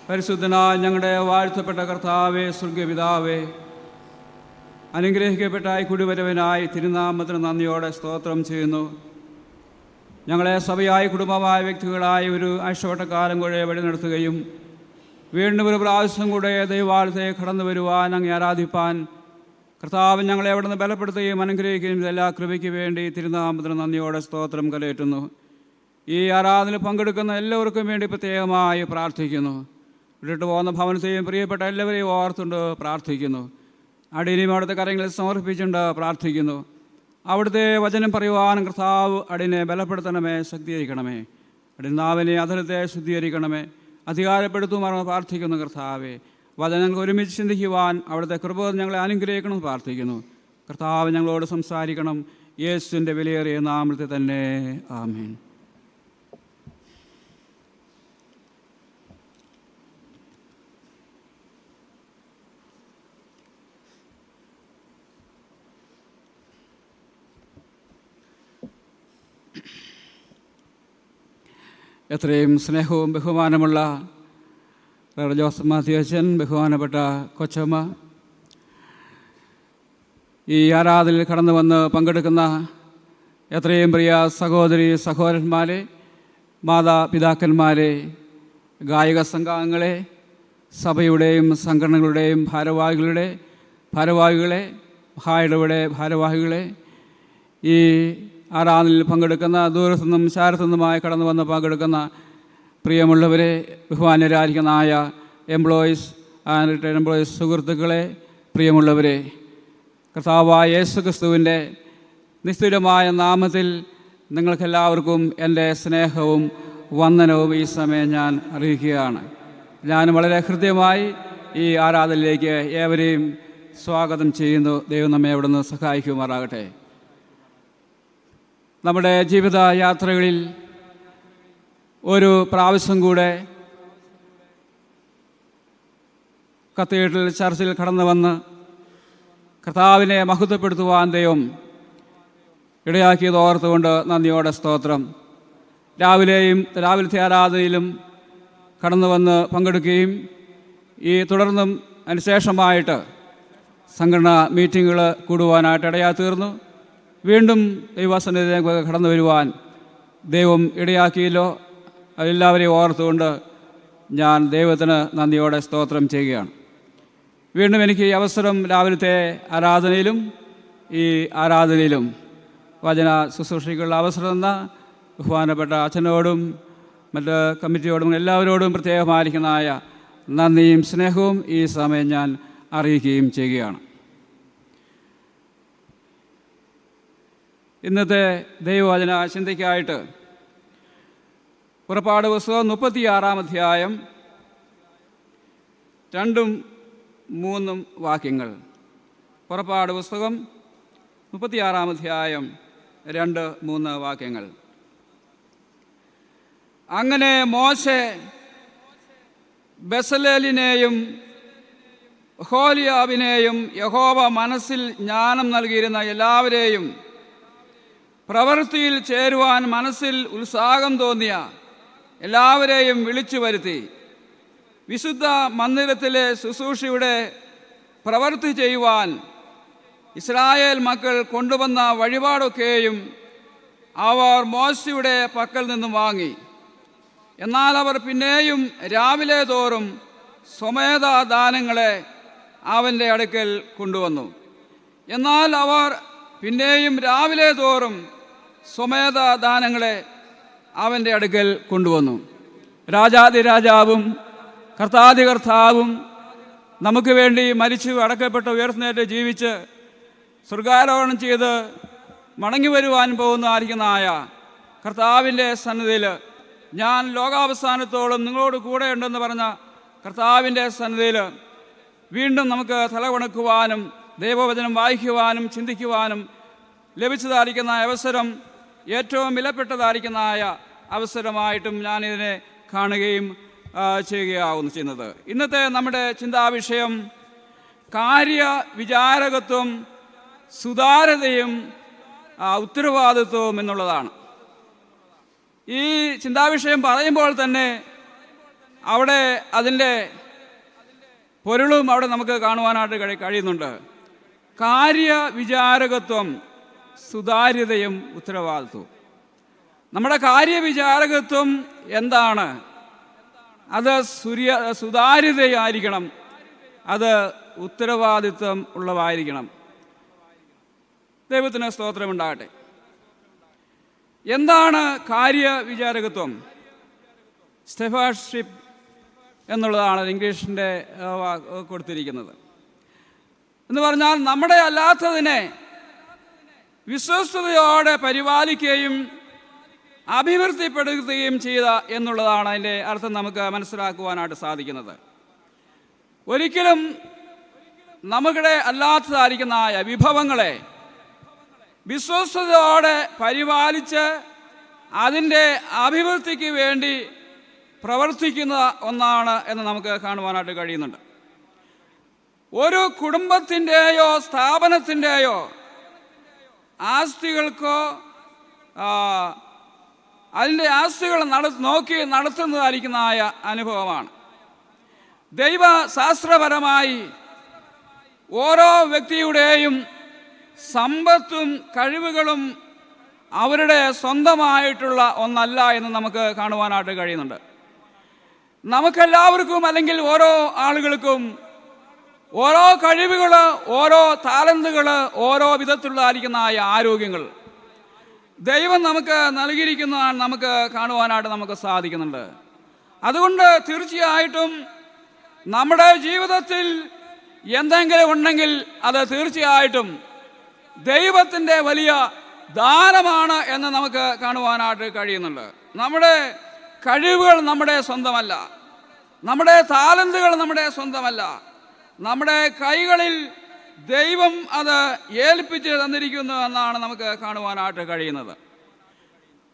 പരിശുദ്ധനായ ഞങ്ങളുടെ വാഴ്ത്തപ്പെട്ട കർത്താവേ, സ്വർഗപിതാവേ, അനുഗ്രഹിക്കപ്പെട്ട കുടിവരവനായി തിരുനാമത്തിന് നന്ദിയോടെ സ്തോത്രം ചെയ്യുന്നു. ഞങ്ങളെ സഭയായി കുടുംബമായ വ്യക്തികളായി ഒരു ആഴ്ചവട്ടക്കാലം കൂടെ വഴി നടത്തുകയും വീണ്ടും ഒരു പ്രാവശ്യം കൂടെ ദൈവാലയത്തെ കടന്നു വരുവാൻ, അങ്ങേ ആരാധിപ്പാൻ കർത്താവ് ഞങ്ങളെ അവിടെ നിന്ന് ബലപ്പെടുത്തുകയും അനുഗ്രഹിക്കുകയും എല്ലാ കൃപയ്ക്ക് വേണ്ടി തിരുനാമത്തിന് നന്ദിയോടെ സ്തോത്രം കരയേറ്റുന്നു. ഈ ആരാധനയിൽ പങ്കെടുക്കുന്ന എല്ലാവർക്കും വേണ്ടി പ്രത്യേകമായി പ്രാർത്ഥിക്കുന്നു. വിട്ടിട്ട് പോകുന്ന ഭവനത്തെയും പ്രിയപ്പെട്ട എല്ലാവരെയും ഓർത്തുകൊണ്ട് പ്രാർത്ഥിക്കുന്നു. അടിയനെയും അവിടുത്തെ കരങ്ങളിൽ സമർപ്പിച്ചുകൊണ്ട് പ്രാർത്ഥിക്കുന്നു. അവിടുത്തെ വചനം പറയുവാനും കർത്താവ് അടിയനെ ബലപ്പെടുത്തണമേ, ശക്തീകരിക്കണമേ. അടിനാവിനെ അധരത്തെ ശുദ്ധീകരിക്കണമേ, അധികാരപ്പെടുത്തുമാണെന്ന് പ്രാർത്ഥിക്കുന്നു. കർത്താവെ, വചനങ്ങൾ ഒരുമിച്ച് ചിന്തിക്കുവാൻ അവിടുത്തെ കൃപ ഞങ്ങളെ അനുഗ്രഹിക്കണമെന്ന് പ്രാർത്ഥിക്കുന്നു. കർത്താവ് ഞങ്ങളോട് സംസാരിക്കണം. യേശുവിൻ്റെ വിലയേറിയ നാമത്തിൽ തന്നെ, ആമേൻ. എത്രയും സ്നേഹവും ബഹുമാനമുള്ള ജോസഫ് മാത്യു അച്ഛൻ, ബഹുമാനപ്പെട്ട കൊച്ചമ്മ, ഈ ആരാധനയിൽ കടന്നു വന്ന് പങ്കെടുക്കുന്ന എത്രയും പ്രിയ സഹോദരി സഹോദരന്മാരെ, മാതാപിതാക്കന്മാരെ, ഗായക സംഘാംഗങ്ങളെ, സഭയുടെയും സംഘടനകളുടെയും ഭാരവാഹികളെ, മഹായിടവിടെ ഭാരവാഹികളെ, ഈ ആരാധനയിൽ പങ്കെടുക്കുന്ന ദൂരത്തുനിന്നും ശാരത്തുനിന്നുമായി കടന്നു വന്ന് പങ്കെടുക്കുന്ന പ്രിയമുള്ളവരെ, ബഹുമാന്യരായിരിക്കുന്നതായ എംപ്ലോയീസ് ആൻഡ് റിട്ടയർഡ് എംപ്ലോയീസ് സുഹൃത്തുക്കളെ, പ്രിയമുള്ളവരെ, കർത്താവായ യേശു ക്രിസ്തുവിൻ്റെ നിസ്തുലമായ നാമത്തിൽ നിങ്ങൾക്കെല്ലാവർക്കും എൻ്റെ സ്നേഹവും വന്ദനവും ഈ സമയം ഞാൻ അറിയിക്കുകയാണ്. ഞാൻ വളരെ ഹൃദ്യമായി ഈ ആരാധനയിലേക്ക് ഏവരെയും സ്വാഗതം ചെയ്യുന്നു. ദൈവം നമ്മെ അവിടുന്ന് സഹായിക്കുമാറാകട്ടെ. നമ്മുടെ ജീവിത യാത്രകളിൽ ഒരു പ്രാവശ്യം കൂടെ കത്തീഡ്രൽ ചർച്ചിൽ കടന്നു വന്ന് കർത്താവിനെ മഹത്വപ്പെടുത്തുവാൻ ദൈവം ഇടയാക്കിയത് ഓർത്തുകൊണ്ട് നന്ദിയോടെ സ്തോത്രം. രാവിലത്തെ ആരാധനയിലും കടന്നു വന്ന് പങ്കെടുക്കുകയും തുടർന്നും അതിനുശേഷമായിട്ട് സംഘടനാ മീറ്റിങ്ങുകൾ കൂടുവാനായിട്ട് ഇടയായി തീർന്നു. വീണ്ടും ദൈവസന്നിധിയിലേക്ക് കടന്നു വരുവാൻ ദൈവം ഇടയാക്കിയല്ലോ. എല്ലാവരെയും ഓർത്തുകൊണ്ട് ഞാൻ ദൈവത്തിന് നന്ദിയോടെ സ്തോത്രം ചെയ്യുകയാണ്. വീണ്ടും എനിക്ക് ഈ അവസരം രാവിലത്തെ ആരാധനയിലും ഈ ആരാധനയിലും വചന ശുശ്രൂഷയ്ക്കുള്ള അവസരം തന്ന ബഹുമാനപ്പെട്ട അച്ഛനോടും മറ്റ് കമ്മിറ്റിയോടും എല്ലാവരോടും പ്രത്യേകമായിരിക്കുന്നതായ നന്ദിയും സ്നേഹവും ഈ സമയം ഞാൻ അറിയിക്കുകയും ചെയ്യുകയാണ്. ഇന്നത്തെ ദൈവവചന ചിന്തയ്ക്കായിട്ട് പുറപ്പാട് പുസ്തകം 36-ാം അധ്യായം 2-3 വാക്യങ്ങൾ. പുറപ്പാട് പുസ്തകം 36-ാം അധ്യായം 2-3 വാക്യങ്ങൾ. അങ്ങനെ മോശെ ബസലേലിനെയും ഒഹൊലിയാബിനെയും യഹോവ മനസ്സിൽ ജ്ഞാനം നൽകിയിരുന്ന എല്ലാവരെയും പ്രവൃത്തിയിൽ ചേരുവാൻ മനസ്സിൽ ഉത്സാഹം തോന്നിയ എല്ലാവരെയും വിളിച്ചു വരുത്തി വിശുദ്ധ മന്ദിരത്തിലെ ശുശ്രൂഷയുടെ പ്രവൃത്തി ചെയ്യുവാൻ ഇസ്രായേൽ മക്കൾ കൊണ്ടുവന്ന വഴിപാടൊക്കെയും അവർ മോശയുടെ പക്കൽ നിന്നും വാങ്ങി. എന്നാൽ അവർ പിന്നെയും രാവിലെ തോറും സ്വമേധാദാനങ്ങളെ അവൻ്റെ അടുക്കൽ കൊണ്ടുവന്നു. എന്നാൽ അവർ പിന്നെയും രാവിലെ തോറും സ്വമേധാദാനങ്ങളെ അവൻ്റെ അടുക്കൽ കൊണ്ടുവന്നു. രാജാതിരാജാവും കർത്താതികർത്താവും നമുക്ക് വേണ്ടി മരിച്ചു അടക്കപ്പെട്ട് ഉയർന്നേറ്റ് ജീവിച്ച് സ്വർഗാരോഹണം ചെയ്ത് മടങ്ങി വരുവാൻ പോകുന്നതായിരിക്കുന്നതായ കർത്താവിൻ്റെ സന്നിധിയിൽ ഞാൻ ലോകാവസാനത്തോളം നിങ്ങളോട് കൂടെ ഉണ്ടെന്ന് പറഞ്ഞ കർത്താവിൻ്റെ സന്നിധിയിൽ വീണ്ടും നമുക്ക് തലവണക്കുവാനും ദൈവവചനം വായിക്കുവാനും ചിന്തിക്കുവാനും ലഭിച്ചതായിരിക്കുന്ന അവസരം ഏറ്റവും വിലപ്പെട്ടതായിരിക്കുന്നതായ അവസരമായിട്ടും ഞാനിതിനെ കാണുകയും ചെയ്യുന്നത്. ഇന്നത്തെ നമ്മുടെ ചിന്താവിഷയം കാര്യവിചാരകത്വം, സുതാര്യതയും ഉത്തരവാദിത്വവും എന്നുള്ളതാണ്. ഈ ചിന്താവിഷയം പറയുമ്പോൾ തന്നെ അവിടെ അതിൻ്റെ പൊരുളും അവിടെ നമുക്ക് കാണുവാനായിട്ട് കഴിയുന്നുണ്ട്. കാര്യവിചാരകത്വം, സുതാര്യതയും ഉത്തരവാദിത്വവും. നമ്മുടെ കാര്യവിചാരകത്വം എന്താണ്? അത് സുതാര്യതയായിരിക്കണം, അത് ഉത്തരവാദിത്വം ഉള്ളതായിരിക്കണം. ദൈവത്തിന് സ്തോത്രമുണ്ടാകട്ടെ. എന്താണ് കാര്യവിചാരകത്വം? സ്റ്റെഫാർഷിപ്പ് എന്നുള്ളതാണ് ഇംഗ്ലീഷിൻ്റെ കൊടുത്തിരിക്കുന്നത്. എന്ന് പറഞ്ഞാൽ നമ്മുടെ അല്ലാത്തതിനെ വിശ്വസ്തയോടെ പരിപാലിക്കുകയും അഭിവൃദ്ധിപ്പെടുത്തുകയും ചെയ്ത എന്നുള്ളതാണ് അതിൻ്റെ അർത്ഥം നമുക്ക് മനസ്സിലാക്കുവാനായിട്ട് സാധിക്കുന്നത്. ഒരിക്കലും നമ്മുടെ അല്ലാത്തതായിരിക്കുന്ന വിഭവങ്ങളെ വിശ്വസ്തയോടെ പരിപാലിച്ച് അതിൻ്റെ അഭിവൃദ്ധിക്ക് വേണ്ടി പ്രവർത്തിക്കുന്ന ഒന്നാണ് എന്ന് നമുക്ക് കാണുവാനായിട്ട് കഴിയുന്നുണ്ട്. ഒരു കുടുംബത്തിൻ്റെയോ സ്ഥാപനത്തിൻ്റെയോ ആസ്തികൾക്കോ അതിൻ്റെ ആസ്തികൾ നോക്കി നടത്തുന്നതായിരിക്കുന്ന അനുഭവമാണ്. ദൈവശാസ്ത്രപരമായി ഓരോ വ്യക്തിയുടെയും സമ്പത്തും കഴിവുകളും അവരുടെ സ്വന്തമായിട്ടുള്ള ഒന്നല്ല എന്ന് നമുക്ക് കാണുവാനായിട്ട് കഴിയുന്നുണ്ട്. നമുക്കെല്ലാവർക്കും അല്ലെങ്കിൽ ഓരോ ആളുകൾക്കും ഓരോ കഴിവുകൾ, ഓരോ ടാലന്റുകൾ, ഓരോ വിധത്തിലുള്ളതായിരിക്കുന്ന ആരോഗ്യങ്ങൾ ദൈവം നമുക്ക് നൽകിയിരിക്കുന്നതാണ് നമുക്ക് കാണുവാനായിട്ട് നമുക്ക് സാധിക്കുന്നുണ്ട്. അതുകൊണ്ട് തീർച്ചയായിട്ടും നമ്മുടെ ജീവിതത്തിൽ എന്തെങ്കിലും ഉണ്ടെങ്കിൽ അത് തീർച്ചയായിട്ടും ദൈവത്തിൻ്റെ വലിയ ദാനമാണ് എന്ന് നമുക്ക് കാണുവാനായിട്ട് കഴിയുന്നുണ്ട്. നമ്മുടെ കഴിവുകൾ നമ്മുടെ സ്വന്തമല്ല, നമ്മുടെ ടാലന്റുകൾ നമ്മുടെ സ്വന്തമല്ല. നമ്മുടെ കൈകളിൽ ദൈവം അത് ഏൽപ്പിച്ച് തന്നിരിക്കുന്നു എന്നാണ് നമുക്ക് കാണുവാനായിട്ട് കഴിയുന്നത്.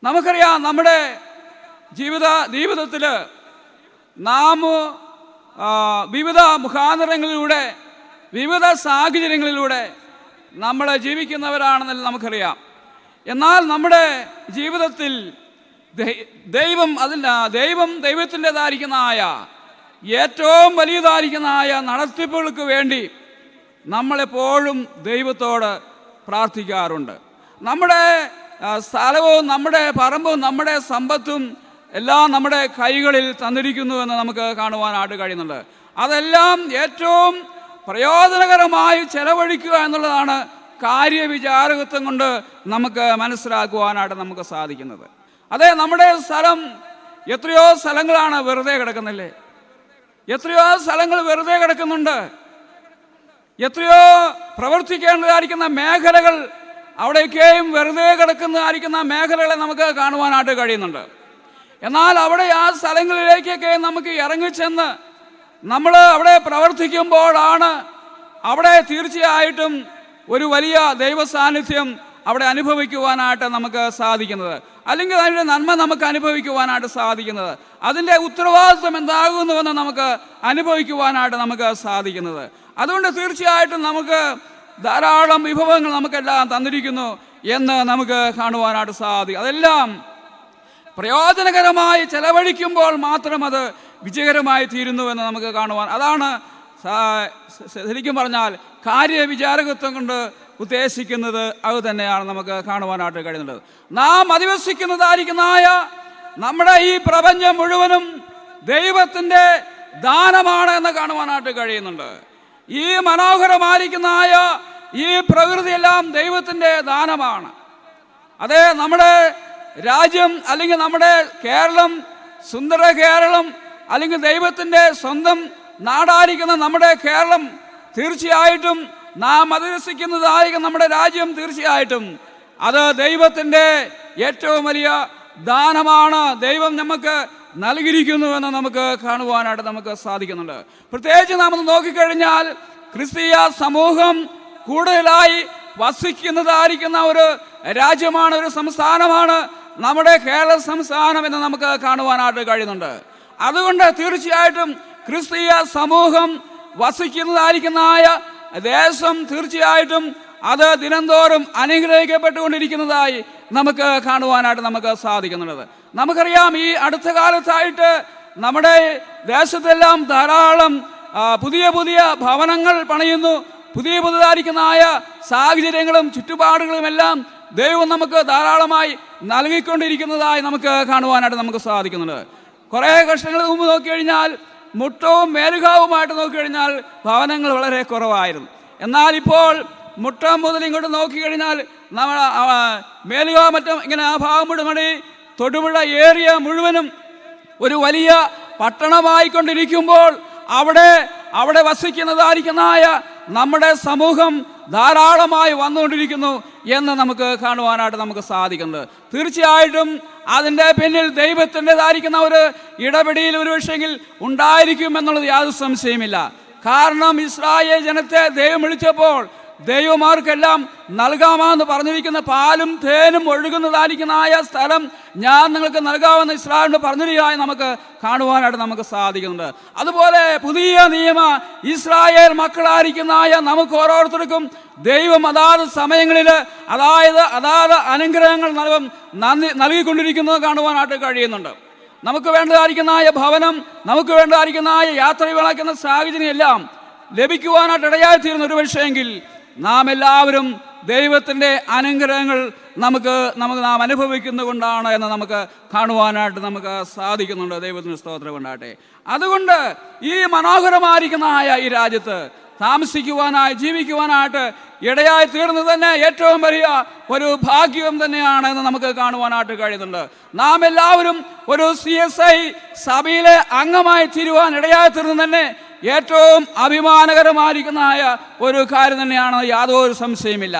നമുക്കറിയാം, നമ്മുടെ ജീവിതത്തിൽ നാം വിവിധ മുഖാന്തരങ്ങളിലൂടെ വിവിധ സാഹചര്യങ്ങളിലൂടെ നമ്മൾ ജീവിക്കുന്നവരാണെന്നല്ല നമുക്കറിയാം. എന്നാൽ നമ്മുടെ ജീവിതത്തിൽ ദൈവത്തിൻ്റെതായിരിക്കുന്ന ഏറ്റവും വലിയതായിരിക്കുന്ന നടത്തിപ്പുകൾക്ക് വേണ്ടി നമ്മളെപ്പോഴും ദൈവത്തോട് പ്രാർത്ഥിക്കാറുണ്ട്. നമ്മുടെ സ്ഥലവും നമ്മുടെ പറമ്പും നമ്മുടെ സമ്പത്തും എല്ലാം നമ്മുടെ കൈകളിൽ തന്നിരിക്കുന്നുവെന്ന് നമുക്ക് കാണുവാനായിട്ട് കഴിയുന്നുണ്ട്. അതെല്ലാം ഏറ്റവും പ്രയോജനകരമായി ചെലവഴിക്കുക എന്നുള്ളതാണ് കാര്യവിചാരകത്വം കൊണ്ട് നമുക്ക് മനസ്സിലാക്കുവാനായിട്ട് നമുക്ക് സാധിക്കുന്നത്. അതെ, നമ്മുടെ സ്ഥലം, എത്രയോ സ്ഥലങ്ങളാണ് വെറുതെ കിടക്കുന്നില്ലേ? എത്രയോ സ്ഥലങ്ങൾ വെറുതെ കിടക്കുന്നുണ്ട്. എത്രയോ പ്രവർത്തിക്കേണ്ടതായിരിക്കുന്ന മേഖലകൾ അവിടെയൊക്കെയും വെറുതെ കിടക്കുന്നതായിരിക്കുന്ന മേഖലകളെ നമുക്ക് കാണുവാനായിട്ട് കഴിയുന്നുണ്ട്. എന്നാൽ അവിടെ ആ സ്ഥലങ്ങളിലേക്കൊക്കെ നമുക്ക് ഇറങ്ങിച്ചെന്ന് നമ്മൾ അവിടെ പ്രവർത്തിക്കുമ്പോഴാണ് അവിടെ തീർച്ചയായിട്ടും ഒരു വലിയ ദൈവ സാന്നിധ്യം അവിടെ അനുഭവിക്കുവാനായിട്ട് നമുക്ക് സാധിക്കുന്നത്, അല്ലെങ്കിൽ അതിൻ്റെ നന്മ നമുക്ക് അനുഭവിക്കുവാനായിട്ട് സാധിക്കുന്നത്, അതിൻ്റെ ഉത്തരവാദിത്വം എന്താകുന്നുവെന്ന് നമുക്ക് അനുഭവിക്കുവാനായിട്ട് നമുക്ക് സാധിക്കുന്നത്. അതുകൊണ്ട് തീർച്ചയായിട്ടും നമുക്ക് ധാരാളം വിഭവങ്ങൾ നമുക്കെല്ലാം തന്നിരിക്കുന്നു എന്ന് നമുക്ക് കാണുവാനായിട്ട് സാധിക്കും. അതെല്ലാം പ്രയോജനകരമായി ചെലവഴിക്കുമ്പോൾ മാത്രം അത് വിജയകരമായി തീരുന്നുവെന്ന് നമുക്ക് കാണുവാൻ, അതാണ് ശരിക്കും പറഞ്ഞാൽ കാര്യവിചാരകത്വം കൊണ്ട് ഉദ്ദേശിക്കുന്നത്. അത് തന്നെയാണ് നമുക്ക് കാണുവാനായിട്ട് കഴിയുന്നത്. നാം അധിവസിക്കുന്നതായിരിക്കുന്ന നമ്മുടെ ഈ പ്രപഞ്ചം മുഴുവനും ദൈവത്തിൻ്റെ ദാനമാണ് എന്ന് കാണുവാനായിട്ട് കഴിയുന്നുണ്ട്. ഈ മനോഹരമായിരിക്കുന്ന ഈ പ്രകൃതിയെല്ലാം ദൈവത്തിൻ്റെ ദാനമാണ്. അതേ, നമ്മുടെ രാജ്യം അല്ലെങ്കിൽ നമ്മുടെ കേരളം, സുന്ദര കേരളം, അല്ലെങ്കിൽ ദൈവത്തിൻ്റെ സ്വന്തം നാടായിരിക്കുന്ന നമ്മുടെ കേരളം, തീർച്ചയായിട്ടും നാം അധിവസിക്കുന്നതായിരിക്കും നമ്മുടെ രാജ്യം, തീർച്ചയായിട്ടും അത് ദൈവത്തിൻ്റെ ഏറ്റവും വലിയ ദാനമാണ്. ദൈവം നമുക്ക് നൽകിയിരിക്കുന്നുവെന്ന് നമുക്ക് കാണുവാനായിട്ട് നമുക്ക് സാധിക്കുന്നുണ്ട്. പ്രത്യേകിച്ച് നാം നോക്കിക്കഴിഞ്ഞാൽ ക്രിസ്തീയ സമൂഹം കൂടുതലായി വസിക്കുന്നതായിരിക്കുന്ന ഒരു രാജ്യമാണ്, ഒരു സംസ്ഥാനമാണ് നമ്മുടെ കേരള സംസ്ഥാനം എന്ന് നമുക്ക് കാണുവാനായിട്ട് കഴിയുന്നുണ്ട്. അതുകൊണ്ട് തീർച്ചയായിട്ടും ക്രിസ്തീയ സമൂഹം വസിക്കുന്നതായിരിക്കുന്ന ദേശം തീർച്ചയായിട്ടും അത് ദിനംതോറും അനുഗ്രഹിക്കപ്പെട്ടുകൊണ്ടിരിക്കുന്നതായി നമുക്ക് കാണുവാനായിട്ട് നമുക്ക് സാധിക്കുന്നുള്ളത്. നമുക്കറിയാം, ഈ അടുത്ത കാലത്തായിട്ട് നമ്മുടെ ദേശത്തെല്ലാം ധാരാളം പുതിയ പുതിയ ഭവനങ്ങൾ പണിയുന്നു. പുതിയതായിരിക്കുന്നതായ സാഹചര്യങ്ങളും ചുറ്റുപാടുകളുമെല്ലാം ദൈവം നമുക്ക് ധാരാളമായി നൽകിക്കൊണ്ടിരിക്കുന്നതായി നമുക്ക് കാണുവാനായിട്ട് നമുക്ക് സാധിക്കുന്നുണ്ട്. കുറേ വർഷങ്ങൾ മുമ്പ് നോക്കിക്കഴിഞ്ഞാൽ മുട്ടവും മേലുകാവുമായിട്ട് നോക്കിക്കഴിഞ്ഞാൽ ഭവനങ്ങൾ വളരെ കുറവായിരുന്നു. എന്നാൽ ഇപ്പോൾ മുട്ടം മുതൽ ഇങ്ങോട്ട് നോക്കിക്കഴിഞ്ഞാൽ നമ്മൾ മേലുകാവ് മറ്റും ഇങ്ങനെ ആ ഭാഗം മുഴുവൻ തൊടുപുഴ ഏരിയ മുഴുവനും ഒരു വലിയ പട്ടണമായിക്കൊണ്ടിരിക്കുമ്പോൾ അവിടെ വസിക്കുന്നതായിരിക്കുന്നതായ നമ്മുടെ സമൂഹം ധാരാളമായി വന്നുകൊണ്ടിരിക്കുന്നു എന്ന് നമുക്ക് കാണുവാനായിട്ട് നമുക്ക് സാധിക്കുന്നുണ്ട്. തീർച്ചയായിട്ടും അതിൻ്റെ പിന്നിൽ ദൈവത്തിൻ്റെതായിരിക്കുന്ന ഒരു ഇടപെടൽ ഒരു പക്ഷെങ്കിൽ ഉണ്ടായിരിക്കും എന്നുള്ളത് യാതൊരു സംശയമില്ല. കാരണം ഇസ്രായേൽ ജനത്തെ ദൈവം വിളിച്ചപ്പോൾ ദൈവമാർക്കെല്ലാം നൽകാമെന്ന് പറഞ്ഞിരിക്കുന്ന പാലും തേനും ഒഴുകുന്നതായിരിക്കുന്നതായ സ്ഥലം ഞാൻ നിങ്ങൾക്ക് നൽകാമെന്ന് ഇസ്രായേലിനോട് പറഞ്ഞിരിക്കുകയായി നമുക്ക് കാണുവാനായിട്ട് നമുക്ക് സാധിക്കുന്നുണ്ട്. അതുപോലെ പുതിയ നിയമ ഇസ്രായേൽ മക്കളായിരിക്കുന്നതായ നമുക്ക് ഓരോരുത്തർക്കും ദൈവം അതാത് സമയങ്ങളിൽ അതാത് അനുഗ്രഹങ്ങൾ നൽകിക്കൊണ്ടിരിക്കുന്നത് കാണുവാനായിട്ട് കഴിയുന്നുണ്ട്. നമുക്ക് വേണ്ടതായിരിക്കുന്നതായ ഭവനം, നമുക്ക് വേണ്ടതായിരിക്കുന്നതായ യാത്ര വിളക്കുന്ന സാഹചര്യം എല്ലാം ലഭിക്കുവാനായിട്ട് ഇടയായിത്തീരുന്ന ഒരു വിഷയമെങ്കിൽ നാം എല്ലാവരും ദൈവത്തിൻ്റെ അനുഗ്രഹങ്ങൾ നാം അനുഭവിക്കുന്നതുകൊണ്ടാണ് എന്ന് നമുക്ക് കാണുവാനായിട്ട് നമുക്ക് സാധിക്കുന്നുണ്ട്. ദൈവത്തിന് സ്തോത്രം കൊണ്ടാട്ടെ. അതുകൊണ്ട് ഈ മനോഹരമായിരിക്കുന്നതായ ഈ രാജ്യത്ത് താമസിക്കുവാനായി ജീവിക്കുവാനായിട്ട് ഇടയായി തീർന്നത് തന്നെ ഏറ്റവും വലിയ ഒരു ഭാഗ്യം തന്നെയാണ് എന്ന് നമുക്ക് കാണുവാനായിട്ട് കഴിയുന്നുണ്ട്. നാം എല്ലാവരും ഒരു CSI സഭയിലെ അംഗമായി തീരുവാൻ ഇടയായി തീർന്നത് തന്നെ ഏറ്റവും അഭിമാനകരമായിരിക്കുന്നതായ ഒരു കാര്യം തന്നെയാണ്, യാതൊരു സംശയമില്ല.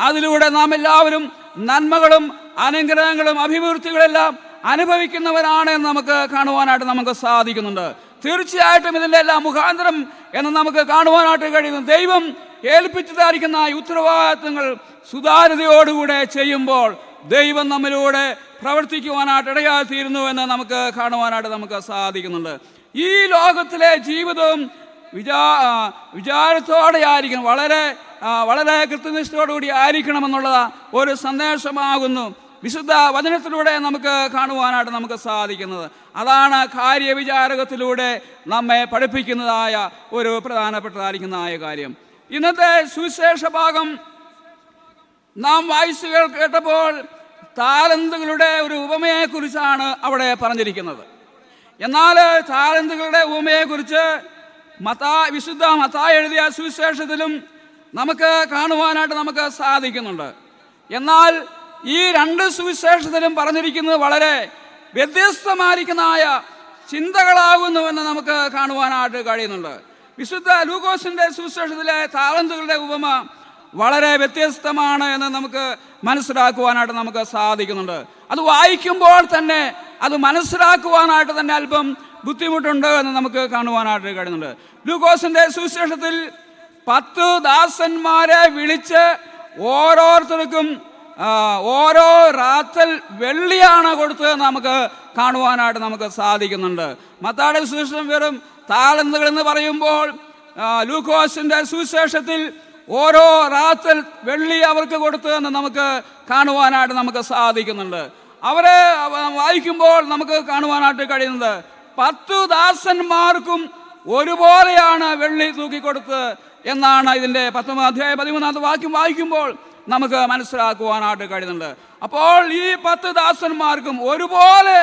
അതിലൂടെ നാം എല്ലാവരും നന്മകളും അനുഗ്രഹങ്ങളും അഭിവൃദ്ധികളെല്ലാം അനുഭവിക്കുന്നവരാണ് എന്ന് നമുക്ക് കാണുവാനായിട്ട് നമുക്ക് സാധിക്കുന്നുണ്ട്. തീർച്ചയായിട്ടും ഇതിൻ്റെ എല്ലാം മുഖാന്തരം എന്ന് നമുക്ക് കാണുവാനായിട്ട് കഴിയുന്നു. ദൈവം ഏൽപ്പിച്ചതായിരിക്കുന്ന ഈ ഉത്തരവാദിത്തങ്ങൾ സുതാര്യതയോടുകൂടെ ചെയ്യുമ്പോൾ ദൈവം നമ്മിലൂടെ പ്രവർത്തിക്കുവാനായിട്ട് ഇടയായിത്തീരുന്നു എന്ന് നമുക്ക് കാണുവാനായിട്ട് നമുക്ക് സാധിക്കുന്നുണ്ട്. ഈ ലോകത്തിലെ ജീവിതവും വിചാരത്തോടെ ആയിരിക്കണം, വളരെ കൃത്യനിഷ്ഠയോടുകൂടി ആയിരിക്കണമെന്നുള്ള ഒരു സന്ദേശമാകുന്നു വിശുദ്ധ വചനത്തിലൂടെ നമുക്ക് കാണുവാനായിട്ട് നമുക്ക് സാധിക്കുന്നത്. അതാണ് കാര്യവിചാരകത്തിലൂടെ നമ്മെ പഠിപ്പിക്കുന്നതായ ഒരു പ്രധാനപ്പെട്ടതായിരിക്കുന്നതായ കാര്യം. ഇന്നത്തെ സുവിശേഷ ഭാഗം നാം വായിച്ചു കേട്ടപ്പോൾ താലന്തുകളുടെ ഒരു ഉപമയെക്കുറിച്ചാണ് അവിടെ പറഞ്ഞിരിക്കുന്നത്. എന്നാൽ താലന്തുകളുടെ ഉപമയെക്കുറിച്ച് വിശുദ്ധ മത്തായി എഴുതിയ സുവിശേഷത്തിലും നമുക്ക് കാണുവാനായിട്ട് നമുക്ക് സാധിക്കുന്നുണ്ട്. എന്നാൽ ഈ രണ്ട് സുവിശേഷത്തിലും പറഞ്ഞിരിക്കുന്നത് വളരെ വ്യത്യസ്തമായിരിക്കുന്നതായ ചിന്തകളാകുന്നുവെന്ന് നമുക്ക് കാണുവാനായിട്ട് കഴിയുന്നുണ്ട്. വിശുദ്ധ ലൂക്കോസിന്റെ സുവിശേഷത്തിലെ താലന്തുകളുടെ ഉപമ വളരെ വ്യത്യസ്തമാണ് എന്ന് നമുക്ക് മനസ്സിലാക്കുവാനായിട്ട് നമുക്ക് സാധിക്കുന്നുണ്ട്. അത് വായിക്കുമ്പോൾ തന്നെ അത് മനസ്സിലാക്കുവാനായിട്ട് തന്നെ അല്പം ബുദ്ധിമുട്ടുണ്ട് എന്ന് നമുക്ക് കാണുവാനായിട്ട് കഴിയുന്നുണ്ട്. ലൂക്കോസിന്റെ സുവിശേഷത്തിൽ 10 ദാസന്മാരെ വിളിച്ച് ഓരോരുത്തർക്കും ഓരോ റാത്തൽ വെള്ളിയാണ് കൊടുത്തത് നമുക്ക് കാണുവാനായിട്ട് നമുക്ക് സാധിക്കുന്നുണ്ട്. മത്തായിയുടെ സുവിശേഷം വെറും താലന്തുകൾ എന്ന് പറയുമ്പോൾ ലൂക്കോസിന്റെ സുവിശേഷത്തിൽ ഓരോ റാത്തൽ വെള്ളി അവർക്ക് കൊടുത്തതെന്ന് നമുക്ക് കാണുവാനായിട്ട് നമുക്ക് സാധിക്കുന്നുണ്ട്. അവരെ വായിക്കുമ്പോൾ നമുക്ക് കാണുവാനായിട്ട് കഴിയുന്നത് 10 ദാസന്മാർക്കും ഒരുപോലെയാണ് വെള്ളി തൂക്കിക്കൊടുത്തത് എന്നാണ് ഇതിൻ്റെ 10-ാം അധ്യായം 13-ാമത്തെ വാക്യം വായിക്കുമ്പോൾ നമുക്ക് മനസ്സിലാക്കുവാനായിട്ട് കഴിയുന്നുണ്ട്. അപ്പോൾ ഈ 10 ദാസന്മാർക്കും ഒരുപോലെ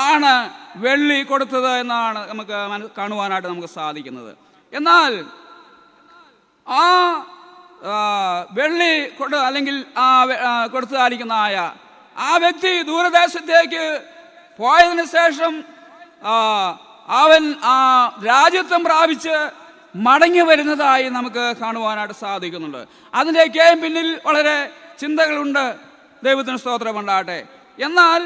ആണ് വെള്ളി കൊടുത്തത് എന്നാണ് നമുക്ക് കാണുവാനായിട്ട് നമുക്ക് സാധിക്കുന്നത്. എന്നാൽ ആ വെള്ളി അല്ലെങ്കിൽ കൊടുത്തതായിരിക്കുന്നതായ ആ വ്യക്തി ദൂരദേശത്തേക്ക് പോയതിനു ശേഷം അവൻ രാജ്യത്വം പ്രാപിച്ച് മടങ്ങി വരുന്നതായി നമുക്ക് കാണുവാനായിട്ട് സാധിക്കുന്നുണ്ട്. അതിൻ്റെയൊക്കെയും പിന്നിൽ വളരെ ചിന്തകളുണ്ട്. ദൈവത്തിന് സ്തോത്രം ഉണ്ടാകട്ടെ. എന്നാൽ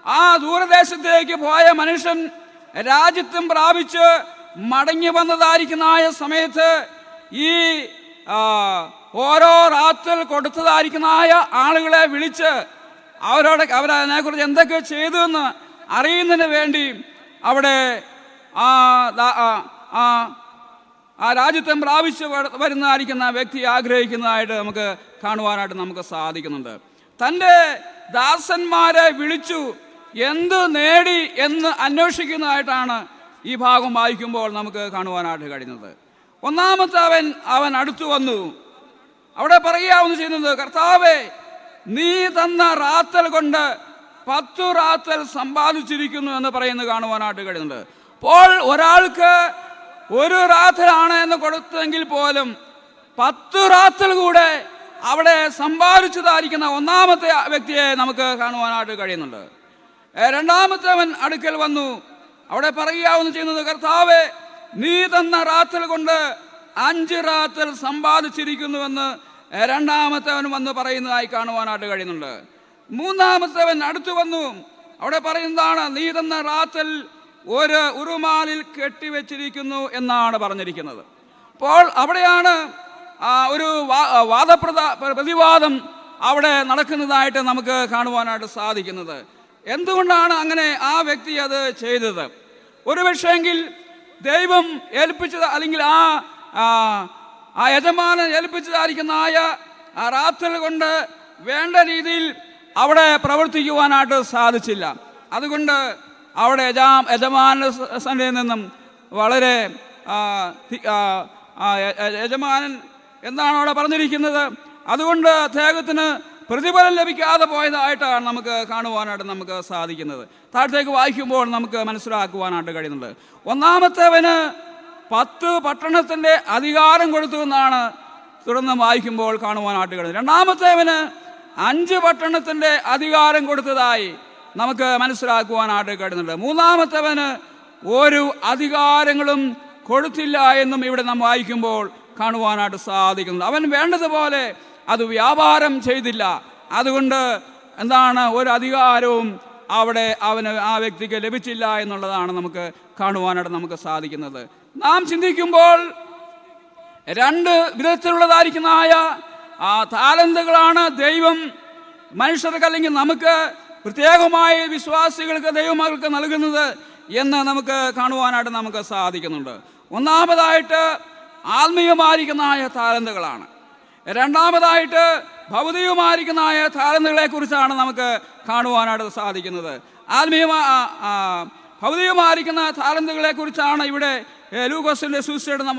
ആ ദൂരദേശത്തേക്ക് പോയ മനുഷ്യൻ രാജ്യത്വം പ്രാപിച്ച് മടങ്ങി വന്നതായിരിക്കുന്ന സമയത്ത് ഈ ഓരോ റാത്തൽ കൊടുത്തതായിരിക്കുന്ന ആളുകളെ വിളിച്ച് അവരതിനെക്കുറിച്ച് എന്തൊക്കെ ചെയ്തു എന്ന് അറിയുന്നതിന് വേണ്ടി അവിടെ ആ രാജ്യത്വം പ്രാപിച്ച് വരുന്നതായിരിക്കുന്ന വ്യക്തി ആഗ്രഹിക്കുന്നതായിട്ട് നമുക്ക് കാണുവാനായിട്ട് നമുക്ക് സാധിക്കുന്നുണ്ട്. തൻ്റെ ദാസന്മാരെ വിളിച്ചു എന്ത് നേടി എന്ന് അന്വേഷിക്കുന്നതായിട്ടാണ് ഈ ഭാഗം വായിക്കുമ്പോൾ നമുക്ക് കാണുവാനായിട്ട് കഴിയുന്നത്. ഒന്നാമത്തെ അവൻ അടുത്തു വന്നു. അവിടെ പറയുകയാവുന്നു ചെയ്യുന്നത്, കർത്താവേ, നീ തന്ന റാത്തൽ കൊണ്ട് 10 റാത്തൽ സമ്പാദിച്ചിരിക്കുന്നു എന്ന് പറയുന്നത് കാണുവാനായിട്ട് കഴിയുന്നുണ്ട്. അപ്പോൾ ഒരാൾക്ക് 1 റാത്തലാണ് എന്ന് കൊടുത്തെങ്കിൽ പോലും 10 റാത്തൽ കൂടെ അവിടെ സമ്പാദിച്ചതായിരിക്കുന്ന ഒന്നാമത്തെ വ്യക്തിയെ നമുക്ക് കാണുവാനായിട്ട് കഴിയുന്നുണ്ട്. രണ്ടാമത്തെ അവൻ അടുക്കൽ വന്നു. അവിടെ പറയുകയാവുന്നു ചെയ്യുന്നത്, കർത്താവേ, നീ തന്ന റാത്തൽ കൊണ്ട് 5 റാത്തൽ സമ്പാദിച്ചിരിക്കുന്നുവെന്ന് രണ്ടാമത്തവൻ വന്ന് പറയുന്നതായി കാണുവാനായിട്ട് കഴിയുന്നുണ്ട്. മൂന്നാമത്തവൻ അടുത്തു വന്നു. അവിടെ പറയുന്നതാണ്, നീ തന്ന റാത്തൽ ഒരു ഉറുമാലിൽ കെട്ടിവെച്ചിരിക്കുന്നു എന്നാണ് പറഞ്ഞിരിക്കുന്നത്. അപ്പോൾ അവിടെയാണ് ഒരു പ്രതിവാദം അവിടെ നടക്കുന്നതായിട്ട് നമുക്ക് കാണുവാനായിട്ട് സാധിക്കുന്നത്. എന്തുകൊണ്ടാണ് അങ്ങനെ ആ വ്യക്തി അത് ചെയ്തത്? ഒരു പക്ഷേങ്കിൽ ദൈവം ഏൽപ്പിച്ചത്, അല്ലെങ്കിൽ ആ യജമാനൻ ഏൽപ്പിച്ചതായിരിക്കുന്ന ആ റാത്തൽ കൊണ്ട് വേണ്ട രീതിയിൽ അവിടെ പ്രവർത്തിക്കുവാനായിട്ട് സാധിച്ചില്ല. അതുകൊണ്ട് അവിടെ യജമാനനിൽ നിന്നും വളരെ യജമാനൻ എന്താണ് അവിടെ പറഞ്ഞിരിക്കുന്നത്, അതുകൊണ്ട് അദ്ദേഹത്തിന് പ്രതിഫലം ലഭിക്കാതെ പോയതായിട്ടാണ് നമുക്ക് കാണുവാനായിട്ട് നമുക്ക് സാധിക്കുന്നത്. താഴത്തേക്ക് വായിക്കുമ്പോൾ നമുക്ക് മനസ്സിലാക്കുവാനായിട്ട് കഴിയുന്നുണ്ട്. ഒന്നാമത്തേവന് 10 പട്ടണത്തിൻ്റെ അധികാരം കൊടുത്തു എന്നാണ് തുടർന്ന് വായിക്കുമ്പോൾ കാണുവാനായിട്ട് കഴിയുന്നത്. രണ്ടാമത്തേവന് 5 പട്ടണത്തിൻ്റെ അധികാരം കൊടുത്തതായി നമുക്ക് മനസ്സിലാക്കുവാനായിട്ട് കഴിയുന്നുണ്ട്. മൂന്നാമത്തേവന് 1 അധികാരങ്ങളും കൊടുത്തില്ല എന്നും ഇവിടെ നാം വായിക്കുമ്പോൾ കാണുവാനായിട്ട് സാധിക്കുന്നു. അവൻ വേണ്ടതുപോലെ അത് വ്യാപാരം ചെയ്തില്ല. അതുകൊണ്ട് എന്താണ്, 1 അധികാരവും അവിടെ ആ വ്യക്തിക്ക് ലഭിച്ചില്ല എന്നുള്ളതാണ് നമുക്ക് കാണുവാനായിട്ട് നമുക്ക് സാധിക്കുന്നത്. നാം ചിന്തിക്കുമ്പോൾ 2 വിധത്തിലുള്ളതായിരിക്കുന്ന താലന്തുകളാണ് ദൈവം മനുഷ്യർക്ക്, അല്ലെങ്കിൽ നമുക്ക് പ്രത്യേകമായി വിശ്വാസികൾക്ക്, ദൈവമക്കൾക്ക് നൽകുന്നത് എന്ന് നമുക്ക് കാണുവാനായിട്ട് നമുക്ക് സാധിക്കുന്നുണ്ട്. ഒന്നാമതായിട്ട് ആത്മീയമായിരിക്കുന്ന താലന്തുകളാണ്. രണ്ടാമതായിട്ട് ഭൗതികമായിരിക്കുന്ന താലന്തുകളെ കുറിച്ചാണ് നമുക്ക് കാണുവാനായിട്ട് സാധിക്കുന്നത്. ഭൗതികമായിരിക്കുന്ന താലന്തുകളെ കുറിച്ചാണ് ഇവിടെ ലൂക്കോസിന്റെ സുവിശേഷം നാം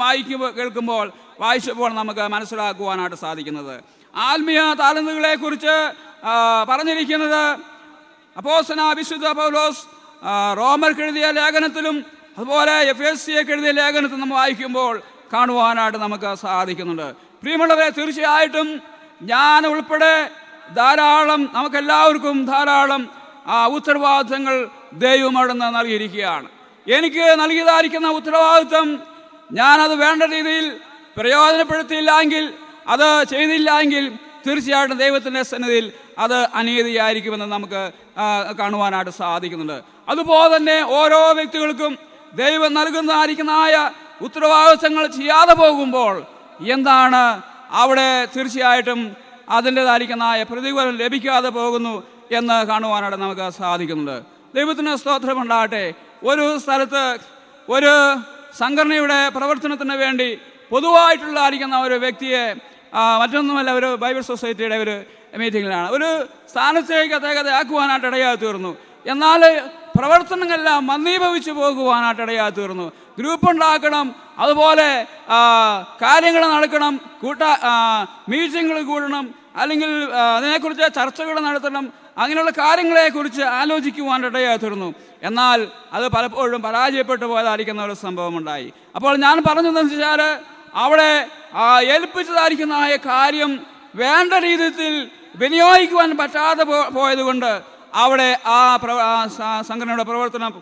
വായിച്ചപ്പോൾ നമുക്ക് മനസ്സിലാക്കുവാനായിട്ട് സാധിക്കുന്നത്. ആത്മീയ താലന്തുകളെ കുറിച്ച് പറഞ്ഞിരിക്കുന്നത് അപ്പോസ്തലനായ വിശുദ്ധ പൗലോസ് റോമർക്ക് എഴുതിയ ലേഖനത്തിലും അതുപോലെ എഫേസ്യർക്ക് എഴുതിയ ലേഖനത്തിലും നമ്മൾ വായിക്കുമ്പോൾ കാണുവാനായിട്ട് നമുക്ക് സാധിക്കുന്നുണ്ട്. പ്രിയമുള്ളവരെ, തീർച്ചയായിട്ടും ഞാൻ ഉൾപ്പെടെ നമുക്കെല്ലാവർക്കും ധാരാളം ഉത്തരവാദിത്തങ്ങൾ ദൈവം അവിടുന്ന് നൽകിയിരിക്കുകയാണ്. എനിക്ക് നൽകിയതായിരിക്കുന്ന ഉത്തരവാദിത്വം ഞാനത് വേണ്ട രീതിയിൽ പ്രയോജനപ്പെടുത്തിയില്ലെങ്കിൽ, അത് ചെയ്തില്ല എങ്കിൽ തീർച്ചയായിട്ടും ദൈവത്തിൻ്റെ സന്നിധിയിൽ അത് അനീതിയായിരിക്കുമെന്ന് നമുക്ക് കാണുവാനായിട്ട് സാധിക്കുന്നുണ്ട്. അതുപോലെ തന്നെ ഓരോ വ്യക്തികൾക്കും ദൈവം നൽകുന്നതായിരിക്കുന്ന ഉത്തരവാദിത്തങ്ങൾ ചെയ്യാതെ പോകുമ്പോൾ എന്താണ് അവിടെ തീർച്ചയായിട്ടും അതിൻ്റെതായിരിക്കുന്ന പ്രതിഫലം ലഭിക്കാതെ പോകുന്നു എന്ന് കാണുവാനായിട്ട് നമുക്ക് സാധിക്കുന്നുണ്ട്. ദൈവത്തിന് സ്തോത്രമുണ്ടാകട്ടെ. ഒരു സ്ഥലത്ത് ഒരു സംഘടനയുടെ പ്രവർത്തനത്തിന് വേണ്ടി പൊതുവായിട്ടുള്ളതായിരിക്കുന്ന ഒരു വ്യക്തിയെ, മറ്റൊന്നുമല്ല, ഒരു ബൈബിൾ സൊസൈറ്റിയുടെ ഒരു മീറ്റിങ്ങിലാണ് ഒരു സ്ഥാനത്തേക്ക് അദ്ദേഹത്തെ ആക്കുവാനായിട്ട് ഇടയായി തീർന്നു. എന്നാൽ പ്രവർത്തനങ്ങളെല്ലാം മന്ദീഭവിച്ചു പോകുവാനായിട്ട് ഇടയായി തീർന്നു. ഗ്രൂപ്പ് ഉണ്ടാക്കണം, അതുപോലെ കാര്യങ്ങൾ നടക്കണം, മീറ്റിങ്ങുകൾ കൂടണം, അല്ലെങ്കിൽ അതിനെക്കുറിച്ച് ചർച്ചകൾ നടത്തണം, അങ്ങനെയുള്ള കാര്യങ്ങളെക്കുറിച്ച് ആലോചിക്കുവാനിടയായി തീർന്നു. എന്നാൽ അത് പലപ്പോഴും പരാജയപ്പെട്ടു പോയതായിരിക്കുന്ന ഒരു സംഭവമുണ്ടായി. അപ്പോൾ ഞാൻ പറഞ്ഞതെന്ന് വെച്ചാൽ, അവിടെ ഏൽപ്പിച്ചതായിരിക്കുന്ന കാര്യം വേണ്ട രീതിയിൽ വിനിയോഗിക്കുവാൻ പറ്റാതെ പോയതുകൊണ്ട് അവിടെ സംഘടനയുടെ പ്രവർത്തനം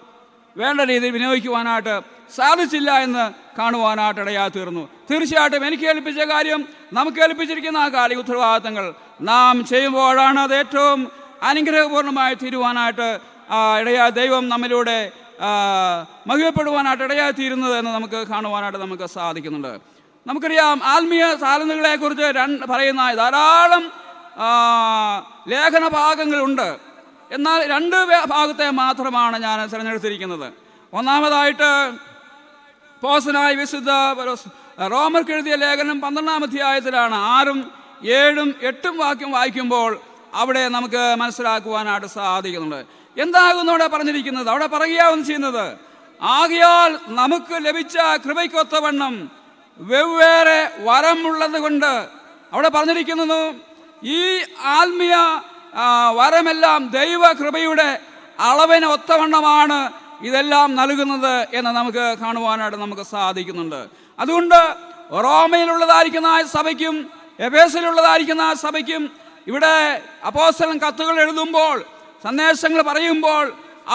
വേണ്ട രീതിയിൽ വിനിയോഗിക്കുവാനായിട്ട് സാധിച്ചില്ല എന്ന് കാണുവാനായിട്ട് ഇടയായി തീർന്നു. തീർച്ചയായിട്ടും എനിക്ക് ഏൽപ്പിച്ച കാര്യം, നമുക്ക് ഏൽപ്പിച്ചിരിക്കുന്ന കാലിക ഉത്തരവാദിത്തങ്ങൾ നാം ചെയ്യുമ്പോഴാണ് അത് ഏറ്റവും അനുഗ്രഹപൂർണ്ണമായി തീരുവാനായിട്ട് ദൈവം നമ്മിലൂടെ മഹിമപ്പെടുവാനായിട്ട് ഇടയായി തീരുന്നത് എന്ന് നമുക്ക് കാണുവാനായിട്ട് നമുക്ക് സാധിക്കുന്നുണ്ട്. നമുക്കറിയാം, ആത്മീയ താലന്തുകളെക്കുറിച്ച് പറയുന്ന ധാരാളം ലേഖന ഭാഗങ്ങളുണ്ട്. എന്നാൽ 2 ഭാഗത്തെ മാത്രമാണ് ഞാൻ തിരഞ്ഞെടുത്തിരിക്കുന്നത്. ഒന്നാമതായിട്ട് അപ്പോസ്തലനായ വിശുദ്ധ റോമർക്ക് എഴുതിയ ലേഖനം 12-ാം അധ്യായത്തിലാണ്. 6, 7, 8 വാക്യം വായിക്കുമ്പോൾ അവിടെ നമുക്ക് മനസ്സിലാക്കുവാനായിട്ട് സാധിക്കുന്നുണ്ട്. എന്താകുന്നു അവിടെ പറഞ്ഞിരിക്കുന്നത്? അവിടെ പറയുകയാവുന്നു ചെയ്യുന്നത്, ആകയാൽ നമുക്ക് ലഭിച്ച കൃപയ്ക്കൊത്തവണ്ണം വെവ്വേറെ വരമുള്ളത് കൊണ്ട് അവിടെ പറഞ്ഞിരിക്കുന്നു, ഈ ആത്മീയ വരമെല്ലാം ദൈവകൃപയുടെ അളവിന് ഒത്തവണ്ണമാണ് ഇതെല്ലാം നൽകുന്നത് എന്ന് നമുക്ക് കാണുവാനായിട്ട് നമുക്ക് സാധിക്കുന്നുണ്ട്. അതുകൊണ്ട് റോമയിലുള്ളതായിരിക്കുന്ന സഭയ്ക്കും എഫേസിലുള്ളതായിരിക്കുന്ന സഭയ്ക്കും ഇവിടെ അപ്പോസ്തലൻ കത്തുകൾ എഴുതുമ്പോൾ, സന്ദേശങ്ങൾ പറയുമ്പോൾ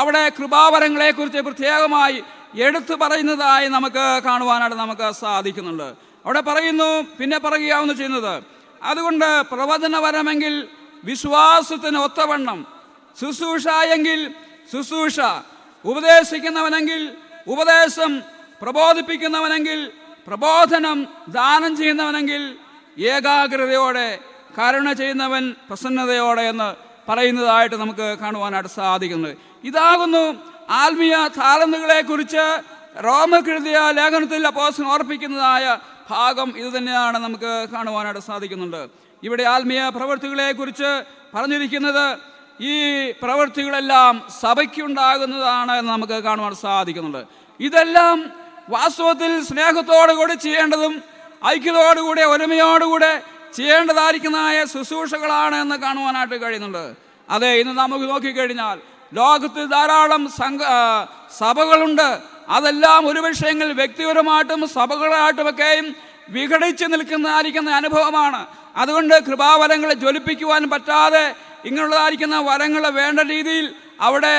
അവിടെ കൃപാവരങ്ങളെക്കുറിച്ച് പ്രത്യേകമായി എടുത്തു പറയുന്നതായി നമുക്ക് കാണുവാനായിട്ട് നമുക്ക് സാധിക്കുന്നുണ്ട്. അവിടെ പറയുന്നു, പിന്നെ പറയുകയാവുന്ന ചെയ്യുന്നത്, അതുകൊണ്ട് പ്രവചനപരമെങ്കിൽ വിശ്വാസത്തിന് ഒത്തവണ്ണം, ശുശ്രൂഷ എങ്കിൽ ശുശ്രൂഷ, ഉപദേശിക്കുന്നവനെങ്കിൽ ഉപദേശം, പ്രബോധിപ്പിക്കുന്നവനെങ്കിൽ പ്രബോധനം, ദാനം ചെയ്യുന്നവനെങ്കിൽ ഏകാഗ്രതയോടെ, കരുണ ചെയ്യുന്നവൻ പ്രസന്നതയോടെ എന്ന് പറയുന്നതായിട്ട് നമുക്ക് കാണുവാനായിട്ട് സാധിക്കുന്നത്. ഇതാകുന്നു ആത്മീയ താലന്തുകളെക്കുറിച്ച് റോമക്കെഴുതിയ ലേഖനത്തിൽ അപ്പോസ്തലൻ ഓർപ്പിക്കുന്നതായ ഭാഗം. ഇത് തന്നെയാണ് നമുക്ക് കാണുവാനായിട്ട് സാധിക്കുന്നുണ്ട്. ഇവിടെ ആത്മീയ പ്രവൃത്തികളെക്കുറിച്ച് പറഞ്ഞിരിക്കുന്നത് ഈ പ്രവൃത്തികളെല്ലാം സഭയ്ക്കുണ്ടാകുന്നതാണ് എന്ന് നമുക്ക് കാണുവാൻ സാധിക്കുന്നുണ്ട്. ഇതെല്ലാം വാസ്തവത്തിൽ സ്നേഹത്തോടുകൂടി ചെയ്യേണ്ടതും ഐക്യത്തോടുകൂടെ ഒരുമയോടുകൂടെ ചെയ്യേണ്ടതായിരിക്കുന്നതായ ശുശ്രൂഷകളാണ് എന്ന് കാണുവാനായിട്ട് കഴിയുന്നുണ്ട്. അതെ, ഇന്ന് നമുക്ക് നോക്കിക്കഴിഞ്ഞാൽ ലോകത്തിൽ ധാരാളം സഭകളുണ്ട്. അതെല്ലാം ഒരു വിഷയങ്ങൾ വ്യക്തിപരമായിട്ടും സഭകളായിട്ടുമൊക്കെയും വിഘടിച്ച് നിൽക്കുന്നതായിരിക്കുന്ന അനുഭവമാണ്. അതുകൊണ്ട് കൃപാവരങ്ങളെ ജ്വലിപ്പിക്കുവാൻ പറ്റാതെ ഇങ്ങനെയുള്ളതായിരിക്കുന്ന വരങ്ങൾ വേണ്ട രീതിയിൽ അവിടെ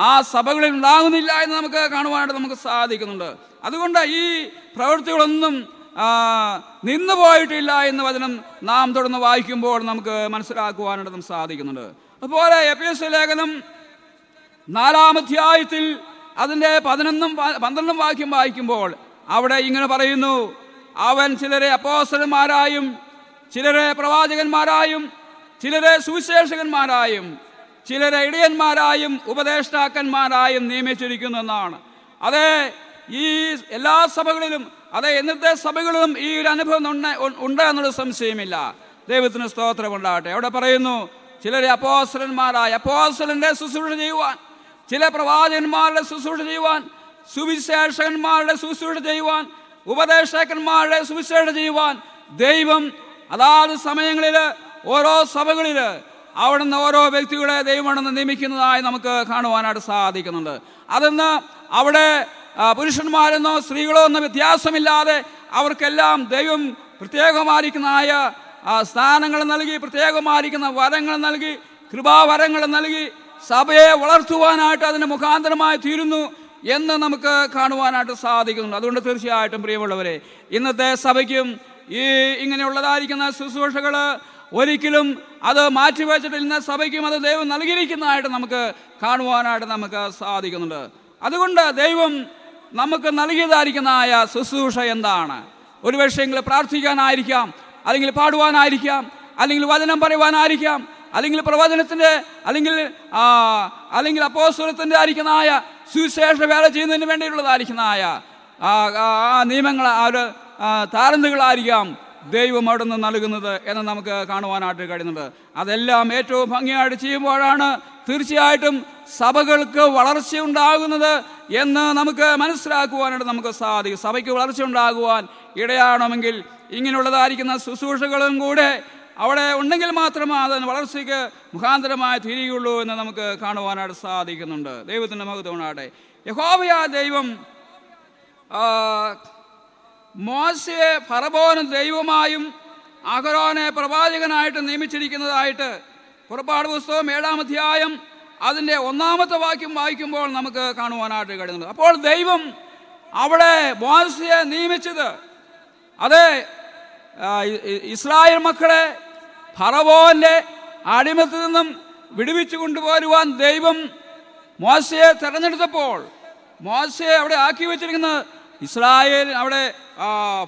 ആ സഭകളിൽ ഉണ്ടാകുന്നില്ല എന്ന് നമുക്ക് കാണുവാനായിട്ട് നമുക്ക് സാധിക്കുന്നുണ്ട്. അതുകൊണ്ട് ഈ പ്രവൃത്തികളൊന്നും നിന്നു പോയിട്ടില്ല എന്ന് വചനം നാം തുടർന്ന് വായിക്കുമ്പോൾ നമുക്ക് മനസ്സിലാക്കുവാനായിട്ട് നമുക്ക് സാധിക്കുന്നുണ്ട്. അതുപോലെ എഫേസ്യ ലേഖനം 4-ാം അധ്യായത്തിൽ അതിൻ്റെ 11-12 വാക്യം വായിക്കുമ്പോൾ അവിടെ ഇങ്ങനെ പറയുന്നു, അവൻ ചിലരെ അപ്പോസ്തലന്മാരായും ചിലരെ പ്രവാചകന്മാരായും ചിലരെ സുവിശേഷകന്മാരായും ചിലരെ ഇടയന്മാരായും ഉപദേഷ്ടാക്കന്മാരായും നിയമിച്ചിരിക്കുന്നു എന്നാണ്. അതെ, ഈ എല്ലാ സഭകളിലും, അതെ ഇന്നത്തെ സഭകളിലും ഈ ഒരു അനുഭവം ഉണ്ട് എന്നുള്ള സംശയമില്ല. ദൈവത്തിന് സ്തോത്രം ഉണ്ടാകട്ടെ. അവിടെ പറയുന്നു, ചിലരെ അപ്പോസ്തലന്മാരായ അപ്പോസ്തലന്റെ ശുശ്രൂഷ ചെയ്യുവാൻ, ചില പ്രവാചകന്മാരുടെ ശുശ്രൂഷ ചെയ്യുവാൻ, സുവിശേഷകന്മാരുടെ ശുശ്രൂഷ ചെയ്യുവാൻ, ഉപദേഷ്ടാക്കന്മാരുടെ സുവിശേഷ ചെയ്യുവാൻ ദൈവം അതാത് സമയങ്ങളിൽ ഓരോ സഭകളിൽ അവിടുന്ന് ഓരോ വ്യക്തികളെ ദൈവമാണെന്ന് നിയമിക്കുന്നതായി നമുക്ക് കാണുവാനായിട്ട് സാധിക്കുന്നുണ്ട്. അതെന്ന് അവിടെ പുരുഷന്മാരെന്നോ സ്ത്രീകളോ എന്ന വ്യത്യാസമില്ലാതെ അവർക്കെല്ലാം ദൈവം പ്രത്യേകമായിരിക്കുന്നതായ സ്ഥാനങ്ങൾ നൽകി, പ്രത്യേകമായിരിക്കുന്ന വരങ്ങൾ നൽകി, കൃപാവരങ്ങൾ നൽകി സഭയെ വളർത്തുവാനായിട്ട് അതിന് മുഖാന്തരമായി തീരുന്നു എന്ന് നമുക്ക് കാണുവാനായിട്ട് സാധിക്കുന്നുണ്ട്. അതുകൊണ്ട് തീർച്ചയായിട്ടും പ്രിയമുള്ളവരെ, ഇന്നത്തെ സഭയ്ക്കും ഈ ഇങ്ങനെയുള്ളതായിരിക്കുന്ന ശുശ്രൂഷകൾ ഒരിക്കലും അത് മാറ്റിവെച്ചിട്ട് ഇന്ന സഭയ്ക്കും അത് ദൈവം നൽകിയിരിക്കുന്നതായിട്ട് നമുക്ക് കാണുവാനായിട്ട് നമുക്ക് സാധിക്കുന്നുണ്ട്. അതുകൊണ്ട് ദൈവം നമുക്ക് നൽകിയതായിരിക്കുന്നതായ ശുശ്രൂഷ എന്താണ്? ഒരു പക്ഷേങ്കിൽ പ്രാർത്ഥിക്കാനായിരിക്കാം, അല്ലെങ്കിൽ പാടുവാനായിരിക്കാം, അല്ലെങ്കിൽ വചനം പറയുവാനായിരിക്കാം, അല്ലെങ്കിൽ പ്രവചനത്തിൻ്റെ അല്ലെങ്കിൽ അപ്പോസ്തലത്തിൻ്റെ ആയിരിക്കുന്നതായ സുവിശേഷ വേല ചെയ്യുന്നതിന് വേണ്ടിയിട്ടുള്ളതായിരിക്കുന്നതായ നിയമങ്ങൾ, താലന്തുകളായിരിക്കാം ദൈവം അവിടെ നിന്ന് നൽകുന്നത് എന്ന് നമുക്ക് കാണുവാനായിട്ട് കഴിയുന്നുണ്ട്. അതെല്ലാം ഏറ്റവും ഭംഗിയായിട്ട് ചെയ്യുമ്പോഴാണ് തീർച്ചയായിട്ടും സഭകൾക്ക് വളർച്ചയുണ്ടാകുന്നത് എന്ന് നമുക്ക് മനസ്സിലാക്കുവാനായിട്ട് നമുക്ക് സാധിക്കും. സഭയ്ക്ക് വളർച്ചയുണ്ടാകുവാൻ ഇടയാണമെങ്കിൽ ഇങ്ങനെയുള്ളതായിരിക്കുന്ന ശുശ്രൂഷകളും കൂടെ അവിടെ ഉണ്ടെങ്കിൽ മാത്രമേ അതിന് വളർച്ചയ്ക്ക് മുഖാന്തരമായി തീരുകയുള്ളൂ എന്ന് നമുക്ക് കാണുവാനായിട്ട് സാധിക്കുന്നുണ്ട്. ദൈവത്തിൻ്റെ മഹത്വമാകട്ടെ. യഹോവയായ ദൈവം മോശയെ ഫറവോന് ദൈവമായും അഹരോനെ പ്രവാചകനായിട്ട് നിയമിച്ചിരിക്കുന്നതായിട്ട് പുറപ്പാട് പുസ്തകം 7-ാം അധ്യായം അതിൻ്റെ 1-ാമത്തെ വാക്യം വായിക്കുമ്പോൾ നമുക്ക് കാണുവാനായിട്ട് കഴിയുന്നുണ്ട്. അപ്പോൾ ദൈവം അവിടെ മോശയെ നിയമിച്ചത്, അതെ ഇസ്രായേൽ മക്കളെ ഫറവോന്റെ അടിമത്തിൽ നിന്നും വിടുവിച്ചു കൊണ്ടുപോരുവാൻ ദൈവം മോശയെ തിരഞ്ഞെടുത്തപ്പോൾ മോശയെ അവിടെ ആക്കി വെച്ചിരിക്കുന്നത് ഇസ്രായേൽ അവിടെ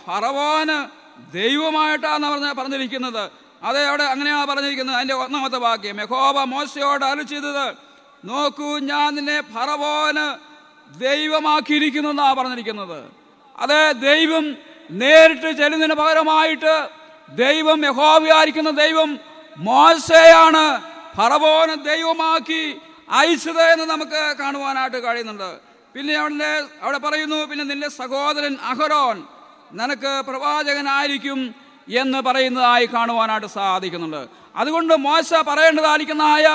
ഫറവോന് ദൈവമായിട്ടാണ് പറഞ്ഞിരിക്കുന്നത്. അതെ, അവിടെ അങ്ങനെയാണ് പറഞ്ഞിരിക്കുന്നത്. അതിൻ്റെ 1-ാമത്തെ വാക്യം, യഹോവ മോശയോട് അരുളിച്ചെയ്തത്, നോക്കൂ ഞാൻ നിന്നെ ഫറവോന് ദൈവമാക്കിയിരിക്കുന്നു എന്നാണ് പറഞ്ഞിരിക്കുന്നത്. അതെ, ദൈവം നേരിട്ട് ചെല്ലുന്നതിന് പകരമായിട്ട് ദൈവം, യഹോവയായിരിക്കുന്ന ദൈവം മോശയാണ് ഫറവോന് ദൈവമാക്കി അയച്ചത് എന്ന് നമുക്ക് കാണുവാനായിട്ട് കഴിയുന്നുണ്ട്. പിന്നെ അവിടെ പറയുന്നു, പിന്നെ നിന്റെ സഹോദരൻ അഹരോൻ നിനക്ക് പ്രവാചകനായിരിക്കും എന്ന് പറയുന്നതായി കാണുവാനായിട്ട് സാധിക്കുന്നുണ്ട്. അതുകൊണ്ട് മോശ പറയേണ്ടതായിരിക്കുന്നതായ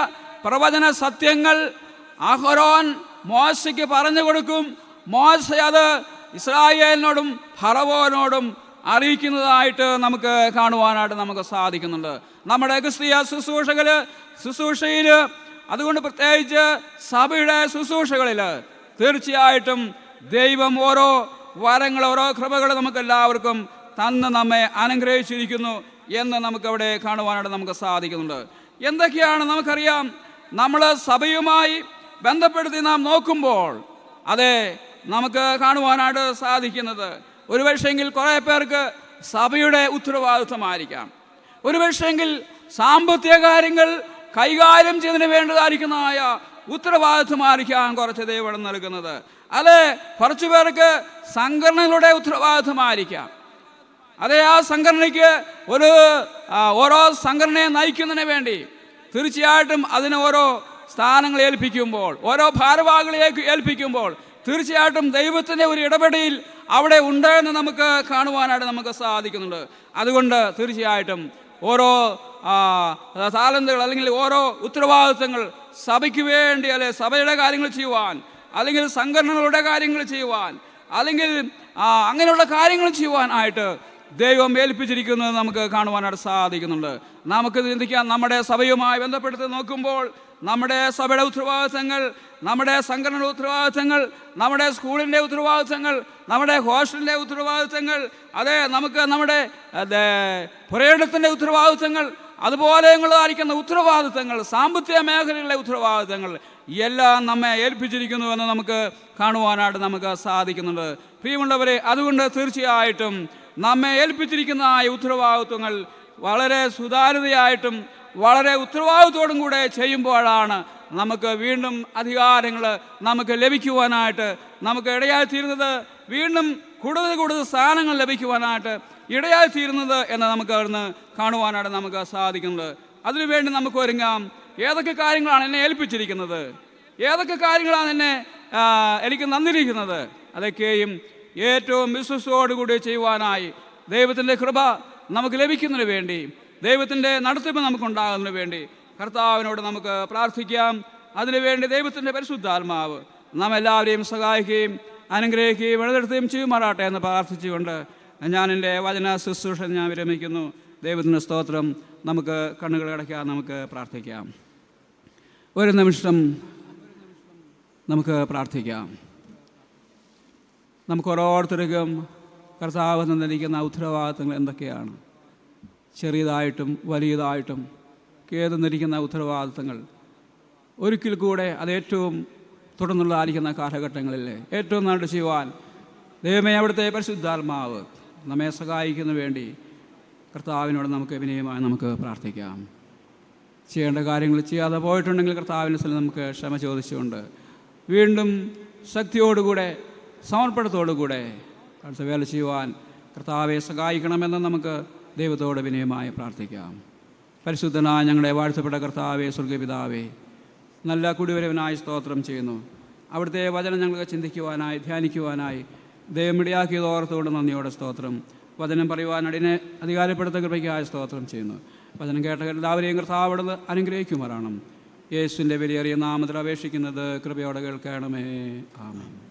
പ്രവചന സത്യങ്ങൾ അഹരോൻ മോശയ്ക്ക് പറഞ്ഞു കൊടുക്കും. മോശ അത് ഇസ്രായേലിനോടും ഫറവോനോടും അറിയിക്കുന്നതായിട്ട് നമുക്ക് കാണുവാനായിട്ട് നമുക്ക് സാധിക്കുന്നുണ്ട്. നമ്മുടെ ക്രിസ്തീയ ശുശ്രൂഷയിൽ അതുകൊണ്ട് പ്രത്യേകിച്ച് സഭയുടെ ശുശ്രൂഷകളിൽ തീർച്ചയായിട്ടും ദൈവം ഓരോ വരങ്ങൾ, ഓരോ കൃപകൾ നമുക്കെല്ലാവർക്കും തന്ന് നമ്മെ അനുഗ്രഹിച്ചിരിക്കുന്നു എന്ന് നമുക്കവിടെ കാണുവാനായിട്ട് നമുക്ക് സാധിക്കുന്നുണ്ട്. എന്തൊക്കെയാണ് നമുക്കറിയാം. നമ്മൾ സഭയുമായി ബന്ധപ്പെടുത്തി നാം നോക്കുമ്പോൾ അതെ നമുക്ക് കാണുവാനായിട്ട് സാധിക്കുന്നത് ഒരുപക്ഷെങ്കിൽ കുറേ പേർക്ക് സഭയുടെ ഉത്തരവാദിത്വമായിരിക്കാം. ഒരുപക്ഷെങ്കിൽ സാമ്പത്തിക കാര്യങ്ങൾ കൈകാര്യം ചെയ്തതിന് വേണ്ടതായിരിക്കുന്നതായ ഉത്തരവാദിത്വമായിരിക്കാം കുറച്ച് ദൈവം നൽകുന്നത്. അത് കുറച്ചു പേർക്ക് സംഘടനകളുടെ ഉത്തരവാദിത്വമായിരിക്കാം. അതേ ആ സംഘടനയ്ക്ക് ഓരോ സംഘടനയെ നയിക്കുന്നതിന് വേണ്ടി തീർച്ചയായിട്ടും അതിന് ഓരോ സ്ഥാനങ്ങൾ ഏൽപ്പിക്കുമ്പോൾ, ഓരോ ഭാരവാഹികളെ ഏൽപ്പിക്കുമ്പോൾ തീർച്ചയായിട്ടും ദൈവത്തിൻ്റെ ഒരു ഇടപെടൽ അവിടെ ഉണ്ട് എന്ന് നമുക്ക് കാണുവാനായിട്ട് നമുക്ക് സാധിക്കുന്നുണ്ട്. അതുകൊണ്ട് തീർച്ചയായിട്ടും ഓരോ താലന്തുകൾ അല്ലെങ്കിൽ ഓരോ ഉത്തരവാദിത്വങ്ങൾ സഭയ്ക്ക് വേണ്ടി, അല്ലെ സഭയുടെ കാര്യങ്ങൾ ചെയ്യുവാൻ, അല്ലെങ്കിൽ സംഘടനകളുടെ കാര്യങ്ങൾ ചെയ്യുവാൻ, അല്ലെങ്കിൽ അങ്ങനെയുള്ള കാര്യങ്ങൾ ചെയ്യുവാനായിട്ട് ദൈവം ഏൽപ്പിച്ചിരിക്കുന്നത് നമുക്ക് കാണുവാനായിട്ട് സാധിക്കുന്നുണ്ട്. നമുക്ക് ചിന്തിക്കാം, നമ്മുടെ സഭയുമായി ബന്ധപ്പെടുത്തി നോക്കുമ്പോൾ നമ്മുടെ സഭയുടെ ഉത്തരവാദിത്തങ്ങൾ, നമ്മുടെ സംഘടനയുടെ ഉത്തരവാദിത്തങ്ങൾ, നമ്മുടെ സ്കൂളിൻ്റെ ഉത്തരവാദിത്തങ്ങൾ, നമ്മുടെ ഹോസ്റ്റലിൻ്റെ ഉത്തരവാദിത്തങ്ങൾ, അതെ നമുക്ക് നമ്മുടെ പുരയിടത്തിൻ്റെ ഉത്തരവാദിത്തങ്ങൾ, അതുപോലെയുള്ളതായിരിക്കുന്ന ഉത്തരവാദിത്തങ്ങൾ, സാമ്പത്തിക മേഖലയിലെ ഉത്തരവാദിത്തങ്ങൾ എല്ലാം നമ്മെ ഏൽപ്പിച്ചിരിക്കുന്നു എന്ന് നമുക്ക് കാണുവാനായിട്ട് നമുക്ക് സാധിക്കുന്നുണ്ട്. പ്രിയമുള്ളവരെ, അതുകൊണ്ട് തീർച്ചയായിട്ടും നമ്മെ ഏൽപ്പിച്ചിരിക്കുന്ന ഉത്തരവാദിത്വങ്ങൾ വളരെ സുതാര്യതയായിട്ടും വളരെ ഉത്തരവാദിത്വത്തോടും കൂടെ ചെയ്യുമ്പോഴാണ് നമുക്ക് വീണ്ടും അധികാരങ്ങൾ നമുക്ക് ലഭിക്കുവാനായിട്ട് നമുക്ക് ഇടയായിത്തീരുന്നത്, വീണ്ടും കൂടുതൽ സ്ഥാനങ്ങൾ ലഭിക്കുവാനായിട്ട് ഇടയായിത്തീരുന്നത് എന്ന് നമുക്ക് അവിടുന്ന് കാണുവാനായിട്ട് നമുക്ക് സാധിക്കുന്നത്. അതിനുവേണ്ടി നമുക്ക് ഒരുങ്ങാം. ഏതൊക്കെ കാര്യങ്ങളാണ് എന്നെ ഏൽപ്പിച്ചിരിക്കുന്നത്, ഏതൊക്കെ കാര്യങ്ങളാണ് എനിക്ക് തന്നിരിക്കുന്നത്, അതൊക്കെയും ഏറ്റവും വിശ്വസത്തോടുകൂടി ചെയ്യുവാനായി ദൈവത്തിൻ്റെ കൃപ നമുക്ക് ലഭിക്കുന്നതിന് വേണ്ടി, ദൈവത്തിൻ്റെ നടത്തിപ്പ് നമുക്കുണ്ടാകുന്നതിന് വേണ്ടി കർത്താവിനോട് നമുക്ക് പ്രാർത്ഥിക്കാം. അതിനുവേണ്ടി ദൈവത്തിൻ്റെ പരിശുദ്ധാത്മാവ് നാം എല്ലാവരെയും സഹായിക്കുകയും അനുഗ്രഹിക്കുകയും എഴുതെടുത്തുകയും ചെയ്യുമാറാട്ടെ എന്ന് പ്രാർത്ഥിച്ചുകൊണ്ട് ഞാൻ എൻ്റെ വചന ശുശ്രൂഷ ഞാൻ വിരമിക്കുന്നു. ദൈവത്തിൻ്റെ സ്തോത്രം. നമുക്ക് കണ്ണുകൾ അടയ്ക്കാം, നമുക്ക് പ്രാർത്ഥിക്കാം. ഒരു നിമിഷം നമുക്ക് പ്രാർത്ഥിക്കാം. നമുക്ക് ഓരോരുത്തർക്കും കർത്താവ് തന്നിരിക്കുന്ന ഉത്തരവാദിത്തങ്ങൾ എന്തൊക്കെയാണ്? ചെറിയതായിട്ടും വലിയതായിട്ടും കേതുന്നിരിക്കുന്ന ഉത്തരവാദിത്തങ്ങൾ ഒരിക്കൽ കൂടെ അത് ഏറ്റവും തുടർന്നുള്ളതായിരിക്കുന്ന കാലഘട്ടങ്ങളിൽ ഏറ്റവും നന്നായിട്ട് ചെയ്യുവാൻ ദൈവമേ അവിടുത്തെ പരിശുദ്ധാത്മാവ് നമ്മെ സഹായിക്കുന്നതിന് വേണ്ടി കർത്താവിനോട് നമുക്ക് വിനയമായി നമുക്ക് പ്രാർത്ഥിക്കാം. ചെയ്യേണ്ട കാര്യങ്ങൾ ചെയ്യാതെ പോയിട്ടുണ്ടെങ്കിൽ കർത്താവിൻ്റെ സ്ഥലം നമുക്ക് ക്ഷമ ചോദിച്ചുകൊണ്ട് വീണ്ടും ശക്തിയോടുകൂടെ സമർപ്പണത്തോടുകൂടെ അടുത്ത വേല ചെയ്യുവാൻ കർത്താവെ സഹായിക്കണമെന്ന് നമുക്ക് ദൈവത്തോട് വിനയമായി പ്രാർത്ഥിക്കാം. പരിശുദ്ധനായ ഞങ്ങളുടെ വാഴ്ത്തപ്പെട്ട കർത്താവെ, സ്വർഗ്ഗപിതാവേ, നല്ല കുടിവരവനായി സ്തോത്രം ചെയ്യുന്നു. അവിടുത്തെ വചനം ഞങ്ങൾക്ക് ചിന്തിക്കുവാനായി ധ്യാനിക്കുവാനായി ദൈവം ഇടയാക്കിയത് ഓർത്തുകൊണ്ട് നന്ദിയോടെ സ്തോത്രം. വചനം പറയുവാൻ അധികാരപ്പെടുത്ത കൃപയ്ക്കായി സ്തോത്രം ചെയ്യുന്നു. വചനം കേട്ട എല്ലാവരെയും കർത്താവ് അനുഗ്രഹിക്കുമാറാണ്. യേശുവിൻ്റെ വിലയേറിയ നാമത്തിൽ അപേക്ഷിക്കുന്നത് കൃപയോടെ കേൾക്കണമേ. ആമേൻ.